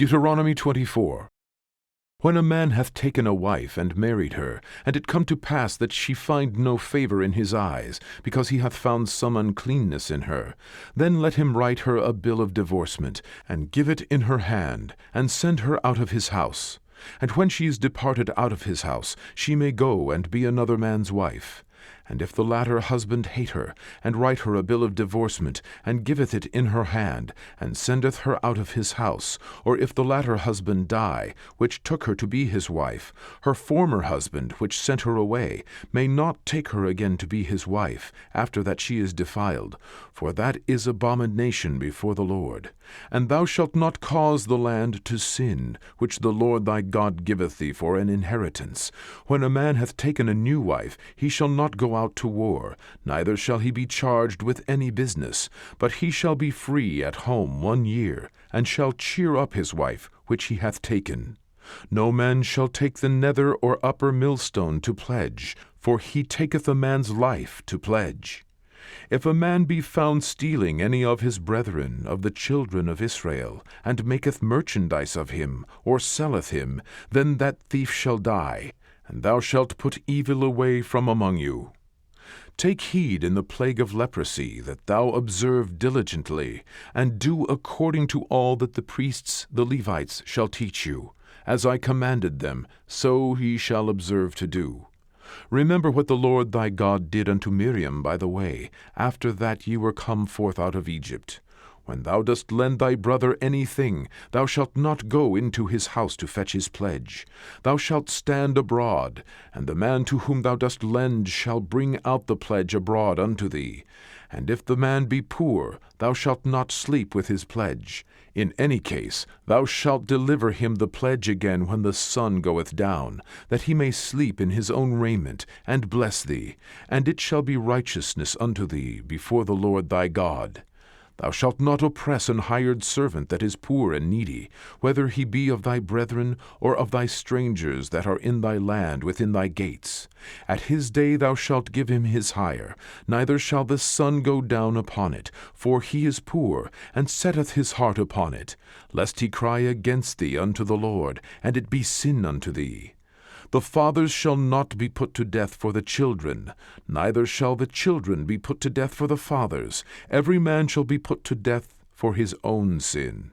Deuteronomy 24. When a man hath taken a wife, and married her, and it come to pass that she find no favor in his eyes, because he hath found some uncleanness in her, then let him write her a bill of divorcement, and give it in her hand, and send her out of his house. And when she is departed out of his house, she may go and be another man's wife. And if the latter husband hate her, and write her a bill of divorcement, and giveth it in her hand, and sendeth her out of his house, or if the latter husband die, which took her to be his wife, her former husband, which sent her away, may not take her again to be his wife, after that she is defiled, for that is abomination before the Lord. And thou shalt not cause the land to sin, which the Lord thy God giveth thee for an inheritance. When a man hath taken a new wife, he shall not go out to war, neither shall he be charged with any business, but he shall be free at home 1 year, and shall cheer up his wife which he hath taken. No man shall take the nether or upper millstone to pledge, for he taketh a man's life to pledge. If a man be found stealing any of his brethren, of the children of Israel, and maketh merchandise of him, or selleth him, then that thief shall die, and thou shalt put evil away from among you. Take heed in the plague of leprosy, that thou observe diligently, and do according to all that the priests the Levites shall teach you. As I commanded them, so ye shall observe to do. Remember what the Lord thy God did unto Miriam by the way, after that ye were come forth out of Egypt. When thou dost lend thy brother anything, thou shalt not go into his house to fetch his pledge. Thou shalt stand abroad, and the man to whom thou dost lend shall bring out the pledge abroad unto thee. And if the man be poor, thou shalt not sleep with his pledge. In any case, thou shalt deliver him the pledge again when the sun goeth down, that he may sleep in his own raiment, and bless thee, and it shall be righteousness unto thee before the Lord thy God. Thou shalt not oppress an hired servant that is poor and needy, whether he be of thy brethren or of thy strangers that are in thy land within thy gates. At his day thou shalt give him his hire, neither shall the sun go down upon it, for he is poor, and setteth his heart upon it, lest he cry against thee unto the Lord, and it be sin unto thee. The fathers shall not be put to death for the children, neither shall the children be put to death for the fathers. Every man shall be put to death for his own sin.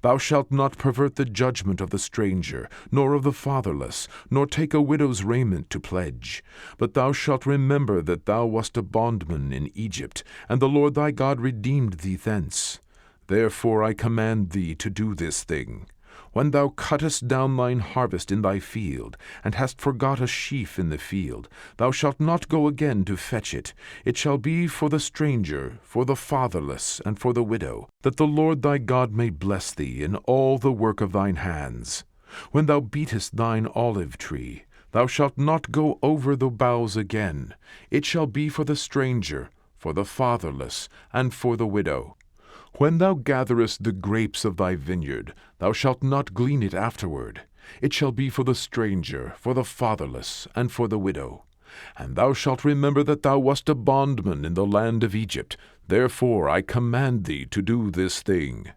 Thou shalt not pervert the judgment of the stranger, nor of the fatherless, nor take a widow's raiment to pledge. But thou shalt remember that thou wast a bondman in Egypt, and the Lord thy God redeemed thee thence. Therefore I command thee to do this thing. When thou cuttest down thine harvest in thy field, and hast forgot a sheaf in the field, thou shalt not go again to fetch it. It shall be for the stranger, for the fatherless, and for the widow, that the Lord thy God may bless thee in all the work of thine hands. When thou beatest thine olive tree, thou shalt not go over the boughs again. It shall be for the stranger, for the fatherless, and for the widow. When thou gatherest the grapes of thy vineyard, thou shalt not glean it afterward. It shall be for the stranger, for the fatherless, and for the widow. And thou shalt remember that thou wast a bondman in the land of Egypt. Therefore I command thee to do this thing.